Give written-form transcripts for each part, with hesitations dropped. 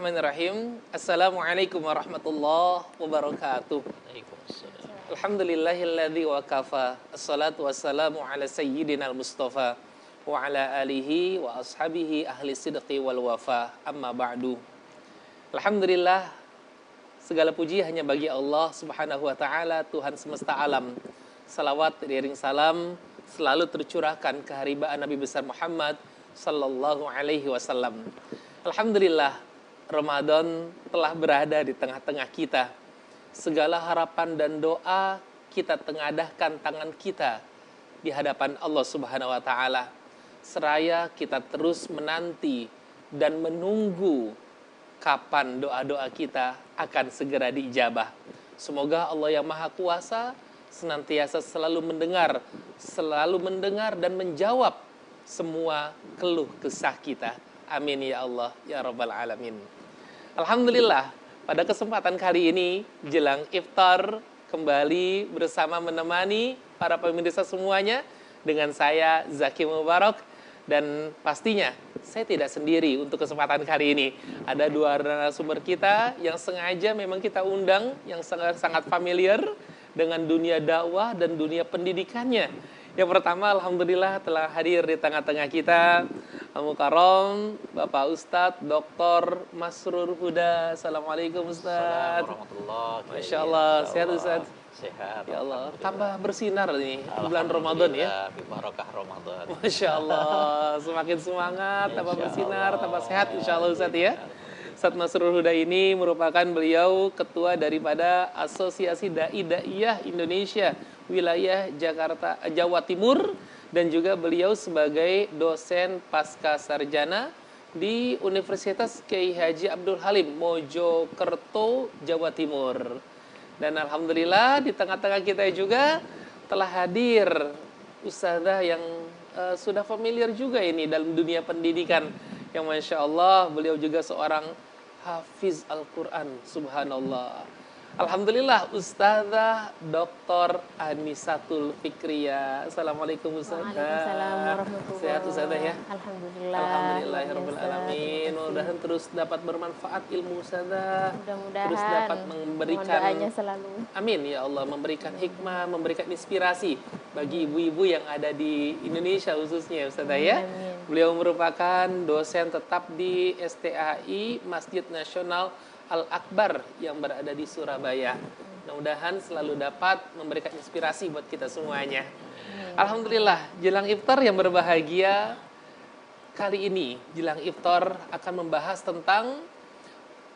Bismillahirrahmanirrahim. Assalamualaikum warahmatullahi wabarakatuh. Waalaikumsalam. Alhamdulillahilladzi wa kafa. Assalatu wassalamu ala sayyidina al-Mustafa wa ala alihi wa ashabihi ahli sidqi wal wafa. Amma ba'du. Alhamdulillah, segala puji hanya bagi Allah Subhanahu wa taala, Tuhan semesta alam. Salawat iring salam selalu tercurahkan keharibaan Nabi besar Muhammad sallallahu alaihi wasallam. Alhamdulillah, Ramadan telah berada di tengah-tengah kita. Segala harapan dan doa kita tengadahkan tangan kita di hadapan Allah Subhanahu wa taala. Seraya kita terus menanti dan menunggu kapan doa-doa kita akan segera diijabah. Semoga Allah yang Maha Kuasa senantiasa selalu mendengar dan menjawab semua keluh kesah kita. Amin ya Allah ya Rabbal Alamin. Alhamdulillah, pada kesempatan kali ini jelang iftar kembali bersama menemani para pemirsa semuanya dengan saya Zaki Mubarak, dan pastinya saya tidak sendiri untuk kesempatan kali ini. Ada dua narasumber kita yang sengaja memang kita undang, yang sangat familiar dengan dunia dakwah dan dunia pendidikannya. Yang pertama, alhamdulillah telah hadir di tengah-tengah kita Al-Mukarram Bapak Ustadz Dr. Masrur Huda. Assalamualaikum Ustadz. Assalamualaikum warahmatullahi wabarakatuh. Masya Allah, sehat Ustadz? Sehat. Ya Allah, tambah bersinar nih bulan Ramadan ya. Barakah Ramadan. Masya Allah, semakin semangat, tambah bersinar, tambah sehat insya Allah Ustadz ya. Ustadz Masrur Huda ini merupakan beliau ketua daripada Asosiasi Dai-Daiyah Indonesia wilayah Jawa Timur, dan juga beliau sebagai dosen pasca sarjana di Universitas Kiai Haji Abdul Halim Mojokerto, Jawa Timur. Dan alhamdulillah di tengah-tengah kita juga telah hadir ustadzah yang sudah familiar juga ini dalam dunia pendidikan, yang Masya Allah beliau juga seorang hafiz Al-Quran, subhanallah. Alhamdulillah, Ustazah Dr. Anisatul Fikriyah. Assalamualaikum Ustazah. Waalaikumsalam warahmatullahi. Sehat Ustazah ya? Alhamdulillah. Alhamdulillahirabbil alamin. Mudah-mudahan terus dapat bermanfaat ilmu Ustazah. Mudah-mudahan Terus dapat memberikan, doanya selalu. amin ya Allah, memberikan hikmah, memberikan inspirasi bagi ibu-ibu yang ada di Indonesia khususnya Ustazah ya. Amin. Beliau merupakan dosen tetap di STAI Masjid Nasional Al-Akbar yang berada di Surabaya. Mudah-mudahan selalu dapat memberikan inspirasi buat kita semuanya. Alhamdulillah, jelang iftar yang berbahagia, kali ini jelang iftar akan membahas tentang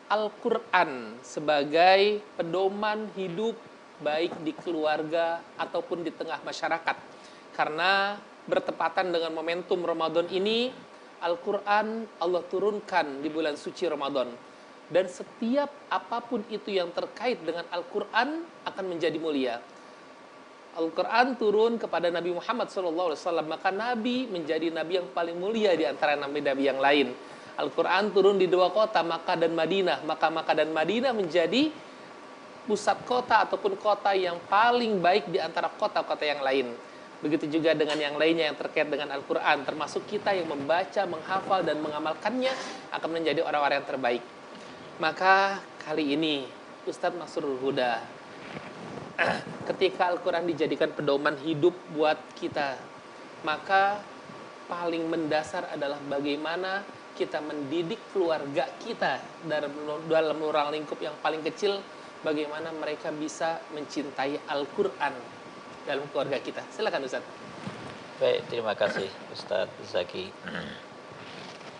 Al-Quran sebagai pedoman hidup baik di keluarga ataupun di tengah masyarakat. Karena bertepatan dengan momentum Ramadan ini, Al-Quran Allah turunkan di bulan suci Ramadan. Dan setiap apapun itu yang terkait dengan Al-Quran akan menjadi mulia. Al-Quran turun kepada Nabi Muhammad SAW, maka Nabi menjadi Nabi yang paling mulia di antara Nabi-Nabi yang lain. Al-Quran turun di dua kota, Makkah dan Madinah. Maka Makkah dan Madinah menjadi pusat kota ataupun kota yang paling baik di antara kota-kota yang lain. Begitu juga dengan yang lainnya yang terkait dengan Al-Quran. Termasuk kita yang membaca, menghafal, dan mengamalkannya akan menjadi orang-orang yang terbaik. Maka kali ini Ustadz Masrur Huda, ketika Al-Quran dijadikan pedoman hidup buat kita, maka paling mendasar adalah bagaimana kita mendidik keluarga kita dalam ruang lingkup yang paling kecil, bagaimana mereka bisa mencintai Al-Quran dalam keluarga kita. Silakan Ustadz. Baik, terima kasih Ustadz Zaki.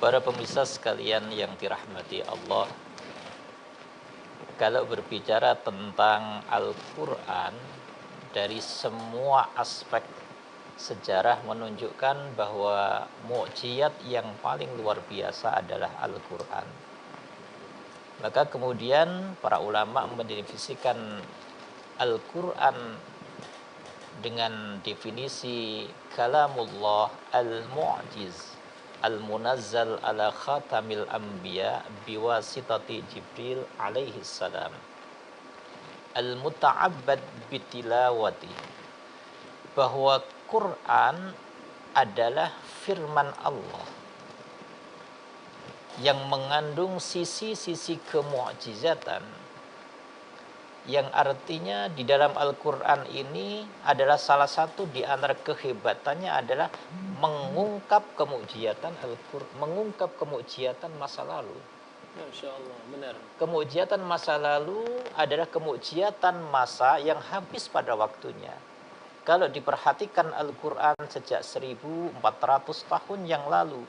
Para pemirsa sekalian yang dirahmati Allah, kalau berbicara tentang Al-Quran, dari semua aspek sejarah menunjukkan bahwa mukjizat yang paling luar biasa adalah Al-Quran. Maka kemudian para ulama mendefinisikan Al-Quran dengan definisi kalamullah al-mu'jiz al-munazzal ala khatamil anbiya biwasitati Jibril alaihi salam al-muta'abbad bitilawati, bahwa Quran adalah firman Allah yang mengandung sisi-sisi kemukjizatan, yang artinya di dalam Al-Quran ini adalah salah satu di antara kehebatannya adalah mengungkap kemukjizatan Al-Quran, mengungkap kemukjizatan masa lalu. Masya Allah, benar. Kemukjizatan masa lalu adalah kemukjizatan masa yang habis pada waktunya. Kalau diperhatikan Al-Quran sejak 1400 tahun yang lalu,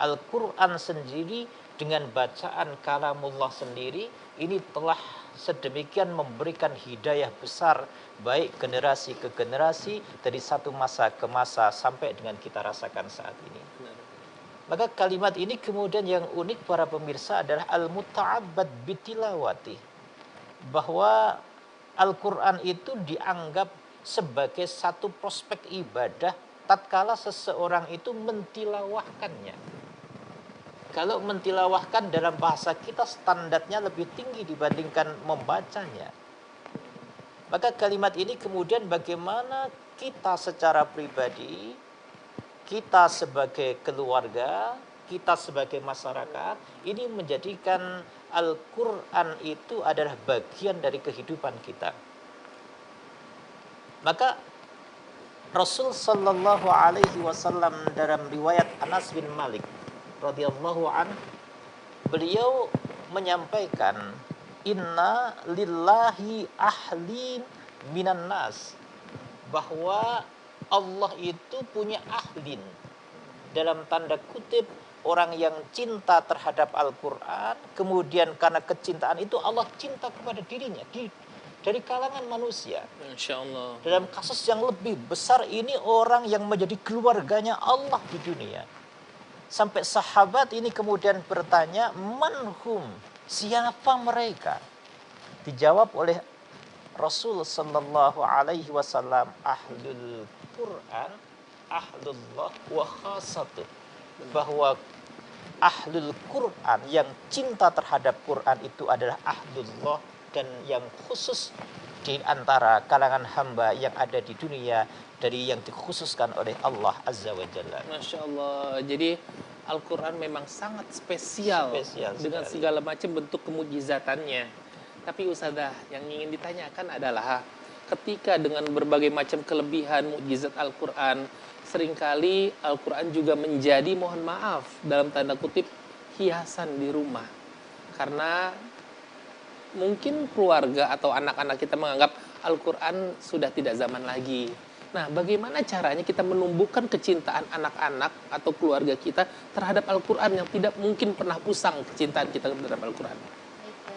Al-Quran sendiri dengan bacaan kalamullah sendiri ini telah sedemikian memberikan hidayah besar baik generasi ke generasi dari satu masa ke masa sampai dengan kita rasakan saat ini. Maka kalimat ini kemudian yang unik para pemirsa adalah al-muta'abbad bitilawati, bahwa Al-Quran itu dianggap sebagai satu prospek ibadah tatkala seseorang itu mentilawahkannya. Kalau mentilawahkan dalam bahasa kita standarnya lebih tinggi dibandingkan membacanya. Maka kalimat ini kemudian bagaimana kita secara pribadi, kita sebagai keluarga, kita sebagai masyarakat, ini menjadikan Al-Quran itu adalah bagian dari kehidupan kita. Maka Rasul sallallahu alaihi wasallam dalam riwayat Anas bin Malik radhiyallahu an, beliau menyampaikan inna lillahi ahlin minan nas, bahwa Allah itu punya ahlin, dalam tanda kutip orang yang cinta terhadap Al-Quran, kemudian karena kecintaan itu Allah cinta kepada dirinya dari kalangan manusia. Insya Allah. Dalam kasus yang lebih besar ini orang yang menjadi keluarganya Allah di dunia. Sampai sahabat ini kemudian bertanya, manhum, siapa mereka? Dijawab oleh Rasul sallallahu alaihi wasallam, ahlul Quran, ahlullah wa khasatuh. Bahwa ahlul Quran yang cinta terhadap Quran itu adalah ahlullah, dan yang khusus di antara kalangan hamba yang ada di dunia dari yang dikhususkan oleh Allah Azza wa Jalla. Masya Allah. Jadi Al-Quran memang sangat spesial dengan sekali. segala macam bentuk kemujizatannya. Tapi Ustazah, yang ingin ditanyakan adalah ketika dengan berbagai macam kelebihan mukjizat Al-Quran, seringkali Al-Quran juga menjadi, mohon maaf, dalam tanda kutip, hiasan di rumah. Karena mungkin keluarga atau anak-anak kita menganggap Al-Quran sudah tidak zaman lagi. Nah, bagaimana caranya kita menumbuhkan kecintaan anak-anak atau keluarga kita terhadap Al-Quran yang tidak mungkin pernah pusang kecintaan kita terhadap Al-Quran?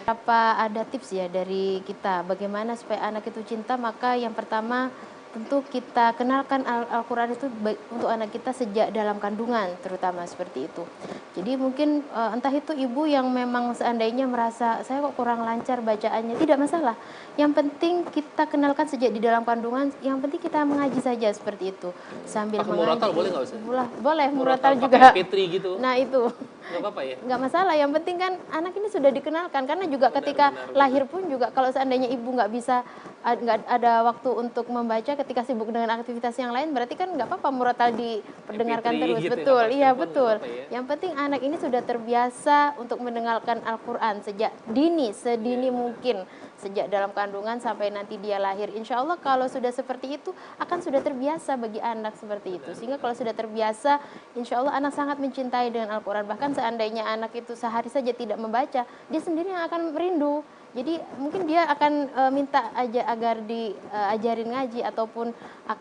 Apa ada tips ya dari kita bagaimana supaya anak itu cinta? Maka yang pertama tentu kita kenalkan Al-Quran itu untuk anak kita sejak dalam kandungan, terutama seperti itu. Jadi mungkin entah itu ibu yang memang seandainya merasa saya kok kurang lancar bacaannya, tidak masalah. Yang penting kita kenalkan sejak di dalam kandungan, yang penting kita mengaji saja seperti itu. Sambil pakai mengaji. murotal boleh nggak Ustaz? Boleh, murotal juga. Pakai Fitri gitu. Nah itu. Nggak apa-apa ya? Nggak masalah, yang penting kan anak ini sudah dikenalkan. Karena juga ketika lahir pun juga kalau seandainya ibu nggak bisa, nggak ada waktu untuk membaca ketika sibuk dengan aktivitas yang lain, berarti kan nggak apa-apa murotal diperdengarkan MP3 terus. gitu, Betul, nggak iya apa-apa, betul. nggak apa-apa ya. Yang penting anak ini sudah terbiasa untuk mendengarkan Al-Quran sejak dini, sedini mungkin. Sejak dalam kandungan sampai nanti dia lahir. Insya Allah kalau sudah seperti itu akan sudah terbiasa bagi anak seperti itu. Sehingga kalau sudah terbiasa, insya Allah anak sangat mencintai dengan Al-Quran. Bahkan seandainya anak itu sehari saja tidak membaca, dia sendiri yang akan merindu. Jadi mungkin dia akan minta aja agar diajarin ngaji, ataupun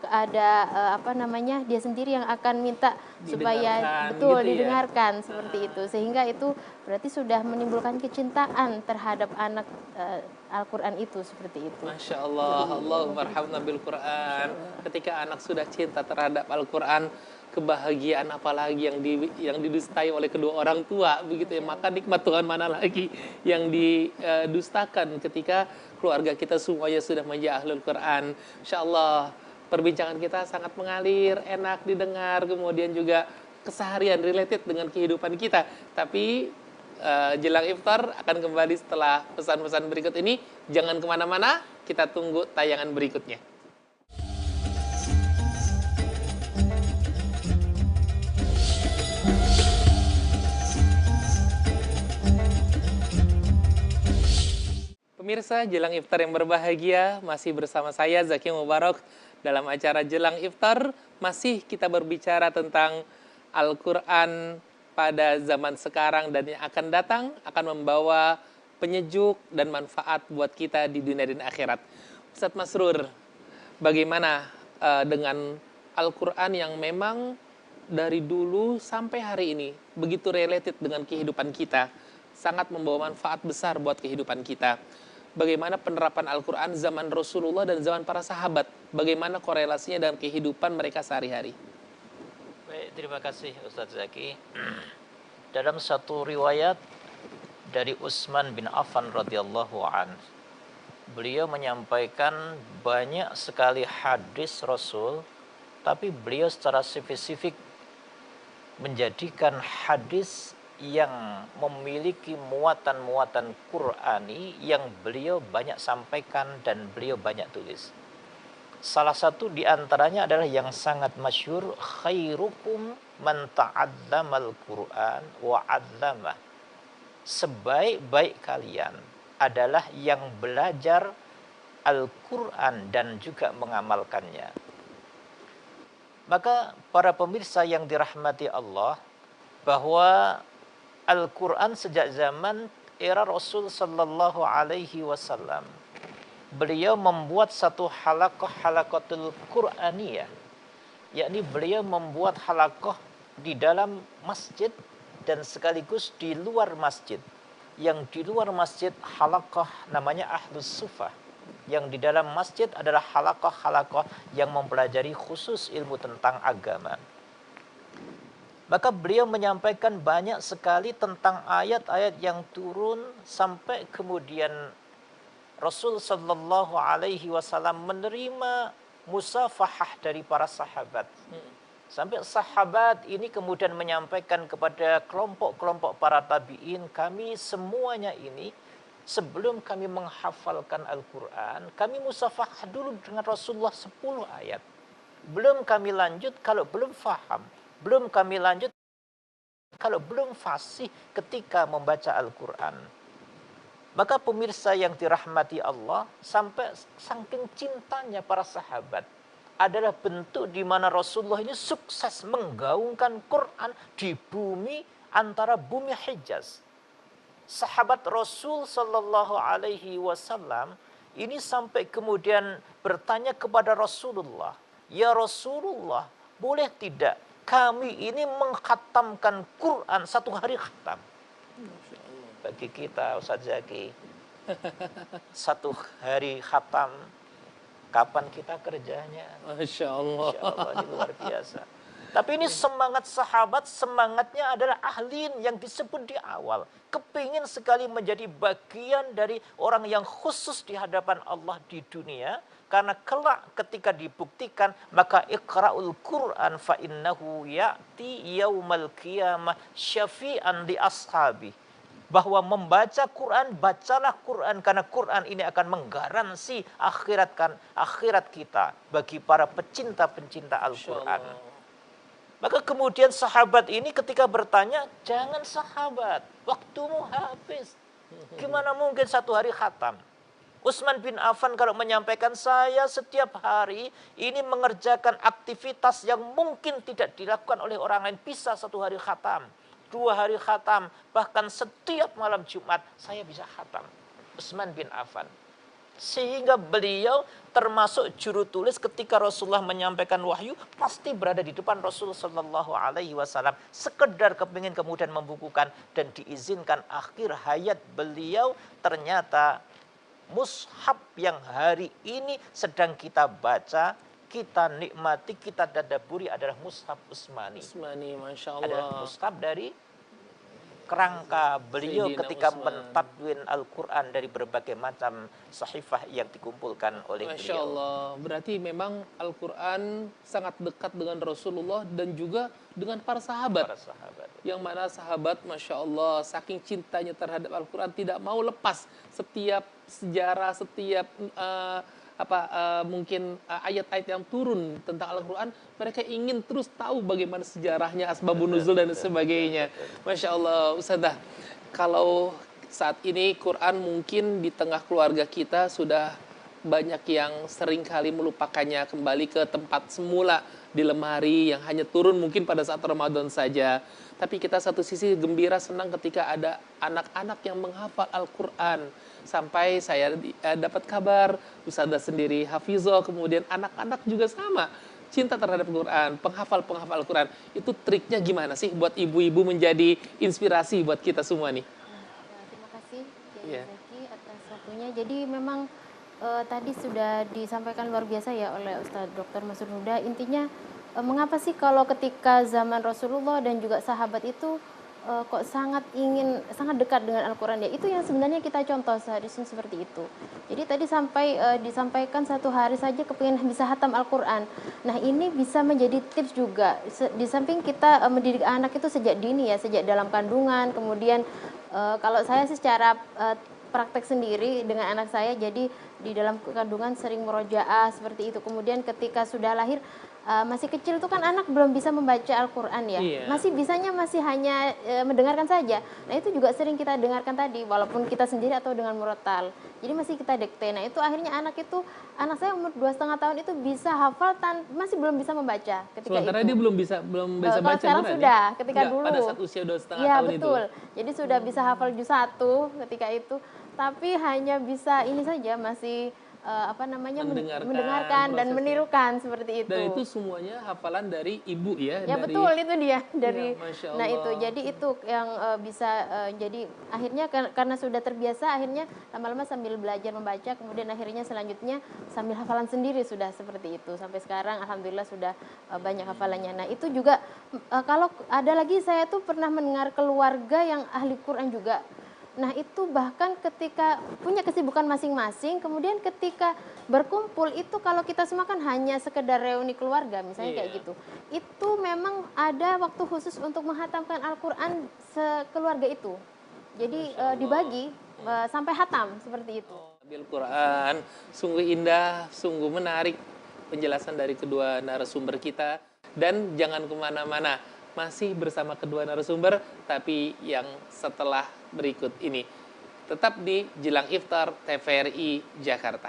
ada dia sendiri yang akan minta supaya betul gitu didengarkan seperti itu. Sehingga itu berarti sudah menimbulkan kecintaan terhadap anak Al-Quran itu, seperti itu. Masya Allah, Allahumma arhamna bil Quran. Ketika anak sudah cinta terhadap Al-Quran, kebahagiaan apalagi yang didustai oleh kedua orang tua, begitu ya. Maka nikmat Tuhan mana lagi yang didustakan ketika keluarga kita semuanya sudah menjadi ahlul Quran. Insya Allah perbincangan kita sangat mengalir, enak didengar, kemudian juga keseharian related dengan kehidupan kita. Tapi jelang iftar akan kembali setelah pesan-pesan berikut ini. Jangan kemana-mana, kita tunggu tayangan berikutnya. Pemirsa, jelang iftar yang berbahagia, masih bersama saya Zaki Mubarak dalam acara Jelang Iftar. Masih kita berbicara tentang Al-Quran pada zaman sekarang dan yang akan datang akan membawa penyejuk dan manfaat buat kita di dunia dan akhirat. Ustadz Masrur, bagaimana dengan Al-Quran yang memang dari dulu sampai hari ini begitu related dengan kehidupan kita, sangat membawa manfaat besar buat kehidupan kita. Bagaimana penerapan Al-Quran zaman Rasulullah dan zaman para sahabat? Bagaimana korelasinya dengan kehidupan mereka sehari-hari? Baik, terima kasih Ustadz Zaki. Dalam satu riwayat dari Utsman bin Affan radhiyallahu an, beliau menyampaikan banyak sekali hadis Rasul, tapi beliau secara spesifik menjadikan hadis yang memiliki muatan-muatan Qur'ani yang beliau banyak sampaikan dan beliau banyak tulis. Salah satu di antaranya adalah yang sangat masyhur, khairukum man ta'allamal Qur'an wa 'allamah. Sebaik-baik kalian adalah yang belajar Al-Qur'an dan juga mengamalkannya. Maka para pemirsa yang dirahmati Allah, bahwa Al-Quran sejak zaman era Rasul Sallallahu Alaihi Wasallam, beliau membuat satu halaqatul Qur'aniyah, yakni beliau membuat halaqah di dalam masjid dan sekaligus di luar masjid. Yang di luar masjid halaqah namanya Ahlus Sufah, yang di dalam masjid adalah halaqah yang mempelajari khusus ilmu tentang agama. Maka beliau menyampaikan banyak sekali tentang ayat-ayat yang turun sampai kemudian Rasul Sallallahu Alaihi Wasallam menerima musafahah dari para sahabat. Sampai sahabat ini kemudian menyampaikan kepada kelompok-kelompok para tabi'in, kami semuanya ini sebelum kami menghafalkan Al-Quran, kami musafahah dulu dengan Rasulullah 10 ayat. Belum kami lanjut kalau belum faham. Belum kami lanjut kalau belum fasih ketika membaca Al-Quran. Maka pemirsa yang dirahmati Allah, sampai saking cintanya para sahabat, adalah bentuk di mana Rasulullah ini sukses menggaungkan Quran di bumi antara bumi Hijaz. Sahabat Rasul Sallallahu Alaihi Wasallam ini sampai kemudian bertanya kepada Rasulullah, ya Rasulullah, boleh tidak kami ini mengkhatamkan Quran satu hari khatam? Bagi kita Ustaz Zaki, satu hari khatam, kapan kita kerjanya? Masya Allah. Masya Allah, ini luar biasa. Tapi ini semangat sahabat, semangatnya adalah ahlin yang disebut di awal. Kepingin sekali menjadi bagian dari orang yang khusus di hadapan Allah di dunia. Karena kelak ketika dibuktikan, maka iqra'ul Qur'an fa innahu ya'ti yaumal qiyamah syafi'an li ashabi. Bahwa membaca Quran, bacalah Quran, karena Quran ini akan menggaransi akhirat kita bagi para pecinta-pencinta Al-Quran. Maka kemudian sahabat ini ketika bertanya, jangan sahabat, waktumu habis. Gimana mungkin satu hari khatam? Utsman bin Affan kalau menyampaikan, saya setiap hari ini mengerjakan aktivitas yang mungkin tidak dilakukan oleh orang lain. Bisa satu hari khatam, 2 hari khatam, bahkan setiap malam Jumat saya bisa khatam. Utsman bin Affan. Sehingga beliau termasuk juru tulis ketika Rasulullah menyampaikan wahyu, pasti berada di depan Rasul Sallallahu Alaihi Wasallam. Sekedar kepingin kemudian membukukan dan diizinkan akhir hayat beliau, ternyata mushaf yang hari ini sedang kita baca, kita nikmati, kita tadabburi adalah mushaf Utsmani. Utsmani, Masya Allah. Adalah mushaf dari kerangka beliau Sayyidina ketika Utsman mentadwin Al-Quran dari berbagai macam sahifah yang dikumpulkan oleh Masya beliau. Allah. Berarti memang Al-Quran sangat dekat dengan Rasulullah dan juga dengan para sahabat. Para sahabat. Yang mana sahabat, Masya Allah, saking cintanya terhadap Al-Quran, tidak mau lepas setiap sejarah, setiap mungkin ayat-ayat yang turun tentang Al-Quran, mereka ingin terus tahu bagaimana sejarahnya, asbabun nuzul dan sebagainya. Masya Allah, Ustazah, kalau saat ini Quran mungkin di tengah keluarga kita sudah banyak yang seringkali melupakannya, kembali ke tempat semula di lemari yang hanya turun mungkin pada saat Ramadan saja. Tapi kita satu sisi gembira, senang ketika ada anak-anak yang menghafal Al-Quran. Sampai saya dapat kabar, Ustazah sendiri hafizah, kemudian anak-anak juga sama. Cinta terhadap Quran, penghafal-penghafal Al-Quran. Itu triknya gimana sih buat ibu-ibu menjadi inspirasi buat kita semua nih? Terima kasih Iya. Kiai Zaki atas waktunya. Jadi memang tadi sudah disampaikan luar biasa ya oleh Ustadz Dr. Masud Huda. Intinya mengapa sih kalau ketika zaman Rasulullah dan juga sahabat itu kok sangat dekat dengan Al-Quran ya? Itu yang sebenarnya kita contoh seharusnya seperti itu. Jadi tadi disampaikan satu hari saja kepingin bisa hatam Al-Quran. Nah ini bisa menjadi tips juga. Di samping kita mendidik anak itu sejak dini ya, sejak dalam kandungan. Kemudian kalau saya sih secara praktek sendiri dengan anak saya, jadi di dalam kandungan sering murojaah seperti itu. Kemudian ketika sudah lahir, masih kecil tuh kan anak belum bisa membaca Al-Quran ya. Iya. Masih hanya mendengarkan saja. Nah itu juga sering kita dengarkan tadi, walaupun kita sendiri atau dengan murotal. Jadi masih kita dikte. Nah itu akhirnya anak saya umur 2,5 tahun itu bisa hafal, masih belum bisa membaca ketika Sementara itu. dia belum bisa Kalau baca sekarang beneran sudah, ya? ketika Enggak, dulu. pada saat usia 2,5 Iya tahun betul. itu. Jadi sudah bisa hafal juz 1 ketika itu, tapi hanya bisa ini saja, masih mendengarkan dan prosesnya. menirukan seperti itu. Dan itu semuanya hafalan dari ibu ya? Ya dari, betul, itu dia dari. Masya Nah Allah. itu jadi itu yang bisa jadi akhirnya karena sudah terbiasa, akhirnya lama-lama sambil belajar membaca, kemudian akhirnya selanjutnya sambil hafalan sendiri sudah seperti itu sampai sekarang alhamdulillah sudah banyak hafalannya. Nah itu juga kalau ada lagi, saya tuh pernah mendengar keluarga yang ahli Quran juga. Nah itu bahkan ketika punya kesibukan masing-masing, kemudian ketika berkumpul itu kalau kita semua kan hanya sekedar reuni keluarga misalnya kayak gitu. Itu memang ada waktu khusus untuk menghatamkan Al-Quran sekeluarga itu. Jadi dibagi sampai hatam seperti itu. Al-Quran, sungguh indah, sungguh menarik penjelasan dari kedua narasumber kita. Dan jangan kemana-mana, masih bersama kedua narasumber, tapi yang setelah berikut ini. Tetap di Jelang Iftar TVRI Jakarta.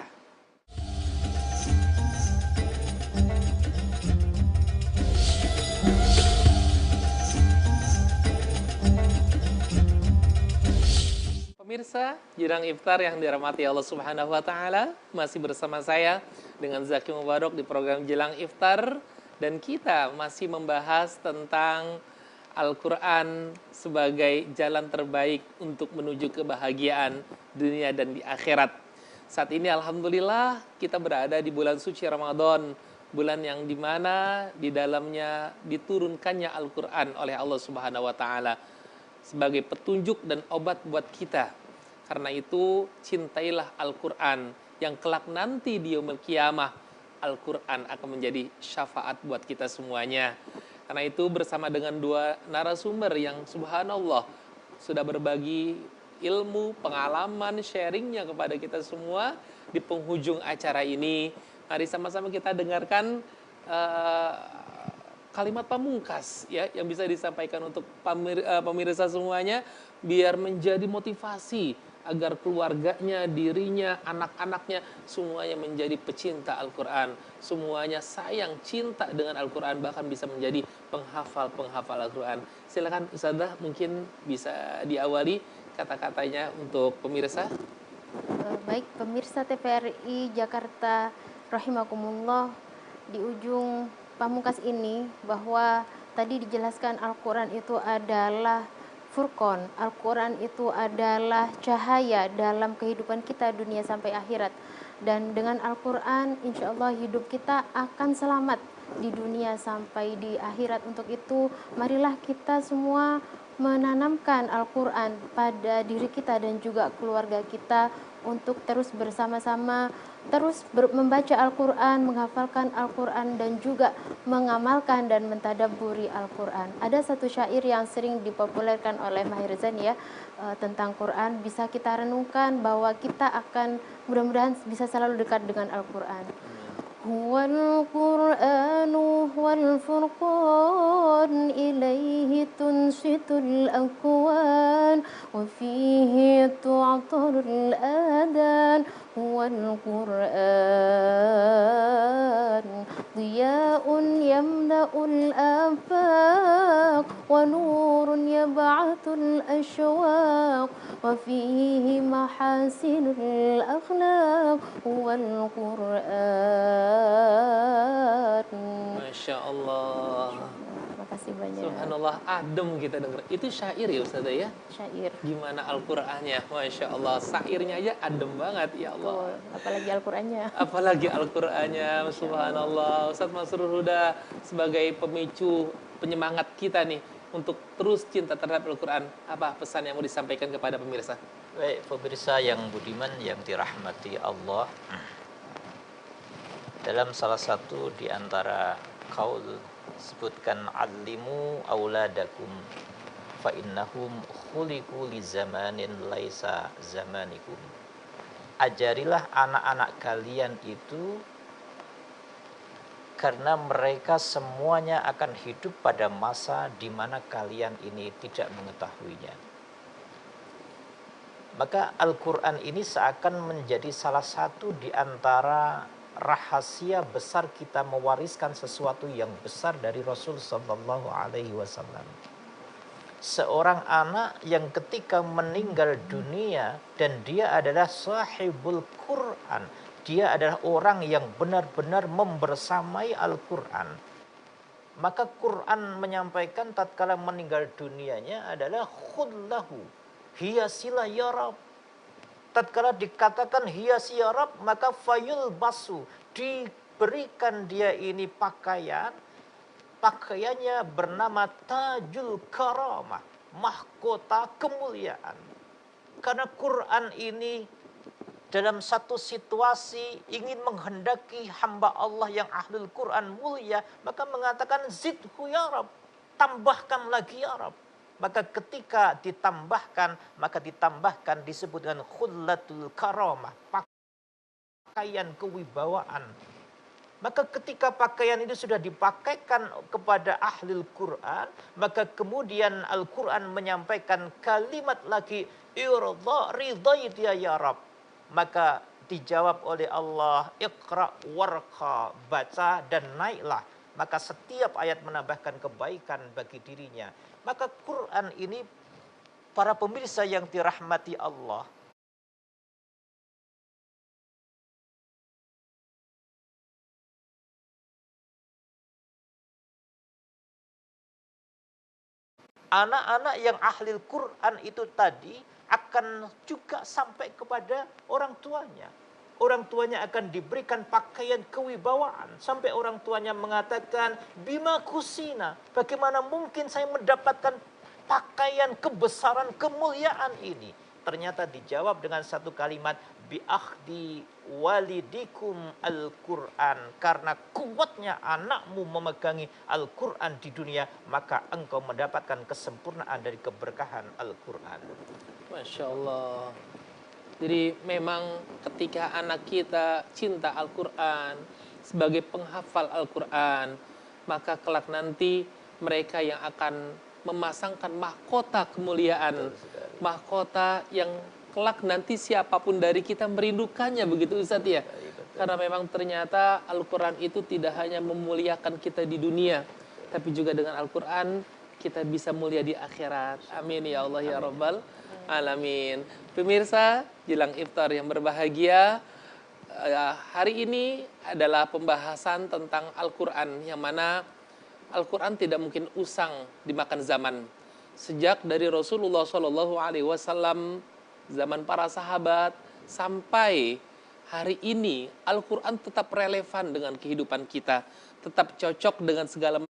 Pemirsa, Jelang Iftar yang dirahmati Allah Subhanahu wa taala, masih bersama saya dengan Zaki Mubarok di program Jelang Iftar, dan kita masih membahas tentang Al-Quran sebagai jalan terbaik untuk menuju kebahagiaan dunia dan di akhirat. Saat ini alhamdulillah kita berada di bulan suci Ramadan, bulan yang dimana di dalamnya diturunkannya Al-Quran oleh Allah Subhanahu wa taala sebagai petunjuk dan obat buat kita. Karena itu cintailah Al-Quran, yang kelak nanti di yaumul qiyamah Al-Quran akan menjadi syafaat buat kita semuanya. Karena itu bersama dengan dua narasumber yang subhanallah sudah berbagi ilmu, pengalaman, sharingnya kepada kita semua di penghujung acara ini. Mari sama-sama kita dengarkan kalimat pamungkas ya yang bisa disampaikan untuk pemirsa semuanya, biar menjadi motivasi agar keluarganya, dirinya, anak-anaknya semuanya menjadi pecinta Al-Quran, semuanya sayang, cinta dengan Al-Quran, bahkan bisa menjadi penghafal Al-Quran. Silakan Ustazah, mungkin bisa diawali kata-katanya untuk pemirsa. Baik, pemirsa TVRI Jakarta rahimakumullah, di ujung pamungkas ini bahwa tadi dijelaskan Al-Quran itu adalah Furqan. Al-Quran itu adalah cahaya dalam kehidupan kita dunia sampai akhirat. Dan dengan Al-Quran insya Allah hidup kita akan selamat di dunia sampai di akhirat. Untuk itu marilah kita semua menanamkan Al-Quran pada diri kita dan juga keluarga kita untuk terus bersama-sama membaca Al-Quran, menghafalkan Al-Quran, dan juga mengamalkan dan mentadabburi Al-Quran. Ada satu syair yang sering dipopulerkan oleh Mahir Zain ya, tentang Quran, bisa kita renungkan bahwa kita akan mudah-mudahan bisa selalu dekat dengan Al-Quran. Huwal Qur'anu wal furqan ilaihi tunsitul aqwan وفيه تعطر الآذان هو القرآن ضياء يملأ الآفاق ونور يبعث الأشواق وفيه محاسن الأخلاق هو القرآن. Masya Allah. Makasih banyak. Subhanallah, adem kita dengar. Itu syair ya Ustazah ya? Syair. Gimana Al-Qur'annya? Masya Allah, syairnya aja adem banget ya Allah. Apalagi Al-Qur'annya. Apalagi Al-Qur'annya, subhanallah. Ustaz Masrur Huda sebagai pemicu penyemangat kita nih untuk terus cinta terhadap Al-Qur'an. Apa pesan yang mau disampaikan kepada pemirsa? Baik, pemirsa yang budiman yang dirahmati Allah. Dalam salah satu di antara qaul sebutkan alimu auladakum fa innahum khuliqu li zamanin laisa zamanikum. Ajarilah anak-anak kalian itu karena mereka semuanya akan hidup pada masa di mana kalian ini tidak mengetahuinya. Maka Al-Quran ini seakan menjadi salah satu di antara rahasia besar kita mewariskan sesuatu yang besar dari Rasul Sallallahu Alaihi Wasallam. Seorang anak yang ketika meninggal dunia dan dia adalah sahibul Quran, dia adalah orang yang benar-benar membersamai Al-Quran. Maka Quran menyampaikan tatkala meninggal dunianya adalah khullahu, hiasilah ya Rabb. Tatkala dikatakan hiasi ya Rabb, maka fayul basu, diberikan dia ini pakaian. Pakaiannya bernama tajul karamah, mahkota kemuliaan. Karena Quran ini dalam satu situasi ingin menghendaki hamba Allah yang ahlul Quran mulia, maka mengatakan zidhu ya Rabb, tambahkan lagi ya Rabb. Maka ketika ditambahkan, maka ditambahkan disebut dengan khullatul karamah, pakaian kewibawaan. Maka ketika pakaian itu sudah dipakaikan kepada ahli Quran, maka kemudian Al-Quran menyampaikan kalimat lagi, irda ridaiya ya Rabb. Maka dijawab oleh Allah, iqra warqa, baca dan naiklah. Maka setiap ayat menambahkan kebaikan bagi dirinya. Maka Quran ini, para pemirsa yang dirahmati Allah, anak-anak yang ahli Quran itu tadi akan juga sampai kepada orang tuanya. Orang tuanya akan diberikan pakaian kewibawaan. Sampai orang tuanya mengatakan, bima kusina, bagaimana mungkin saya mendapatkan pakaian kebesaran kemuliaan ini? Ternyata dijawab dengan satu kalimat, bi'akhdi walidikum al-Quran. Karena kuatnya anakmu memegangi Al-Quran di dunia, maka engkau mendapatkan kesempurnaan dari keberkahan Al-Quran. Masya Allah. Jadi memang ketika anak kita cinta Al-Quran, sebagai penghafal Al-Quran, maka kelak nanti mereka yang akan memasangkan mahkota kemuliaan, mahkota yang kelak nanti siapapun dari kita merindukannya, begitu Ustaz ya. Karena memang ternyata Al-Quran itu tidak hanya memuliakan kita di dunia, tapi juga dengan Al-Quran kita bisa mulia di akhirat. Amin ya Allah ya Rabbal Alamin. Pemirsa, jelang iftar yang berbahagia, hari ini adalah pembahasan tentang Al-Quran, yang mana Al-Quran tidak mungkin usang dimakan zaman. Sejak dari Rasulullah SAW, zaman para sahabat, sampai hari ini Al-Quran tetap relevan dengan kehidupan kita, tetap cocok dengan segala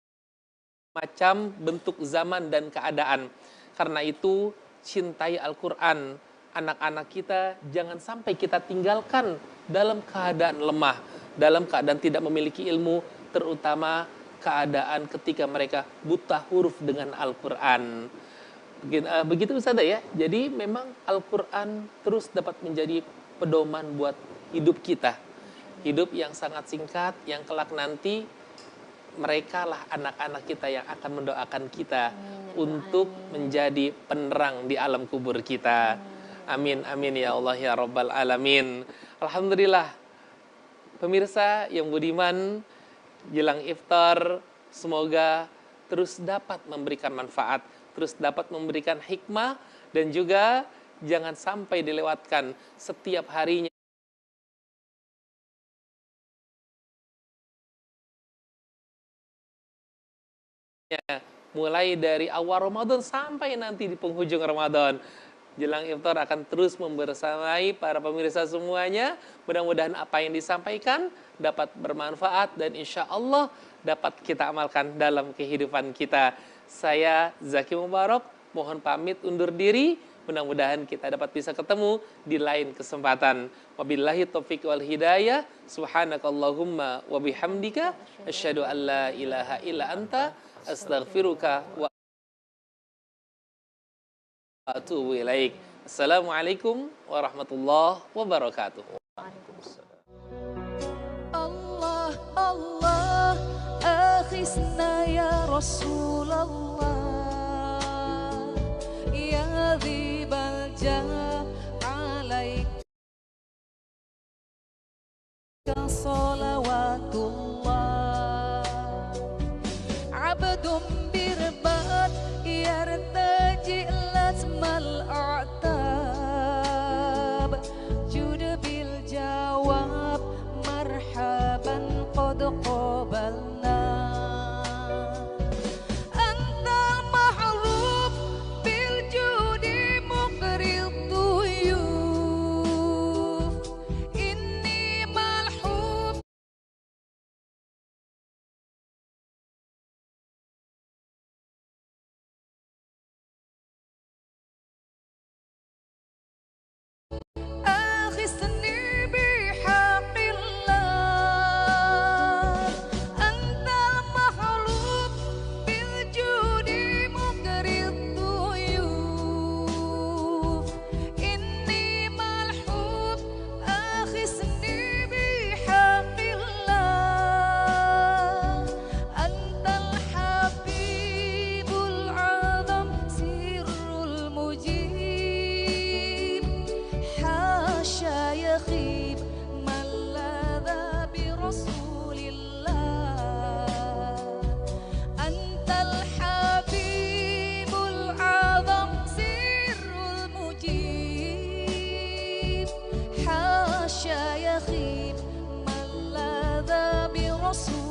macam bentuk zaman dan keadaan. Karena itu cintai Al-Quran. Anak-anak kita jangan sampai kita tinggalkan dalam keadaan lemah, dalam keadaan tidak memiliki ilmu, terutama keadaan ketika mereka buta huruf dengan Al-Quran. Begitu Ustaz ya. Jadi memang Al-Quran terus dapat menjadi pedoman buat hidup kita. Hidup yang sangat singkat, yang kelak nanti mereka lah anak-anak kita yang akan mendoakan kita. untuk menjadi penerang di alam kubur kita. Amin, amin ya Allah ya Rabbal Alamin. Alhamdulillah, pemirsa yang budiman, jelang iftar, semoga terus dapat memberikan manfaat, terus dapat memberikan hikmah, dan juga jangan sampai dilewatkan setiap harinya. Mulai dari awal Ramadan sampai nanti di penghujung Ramadan. Jelang iftar akan terus membersamai para pemirsa semuanya. Mudah-mudahan apa yang disampaikan dapat bermanfaat dan insya Allah dapat kita amalkan dalam kehidupan kita. Saya Zaki Mubarak, mohon pamit undur diri. Mudah-mudahan kita dapat bisa ketemu di lain kesempatan. Wabillahi taufiq wal hidayah. Subhanakallahumma wa bihamdika asyhadu an la ilaha illa anta astaghfiruka wa atubu ilaik. Assalamualaikum warahmatullahi wabarakatuh. Allah Allah akhisna ya Rasulullah ya dhibal jah alaika salawatullah abdum birbat yartaji lasmal a'tab jud bil jawab marhaban qad qabalna antal mahruf bil judi muqril tuyuf inni malhuf akhisni bihaqillah antal mahlub bil judi muqril tuyuf inni malhub akhisni bihaqillah antal habibul azam sirrul mujib حاشا يخيب من لاذ برسول الله أنت الحبيب الأعظم سر المجيب حاشا يخيب من لاذ برسول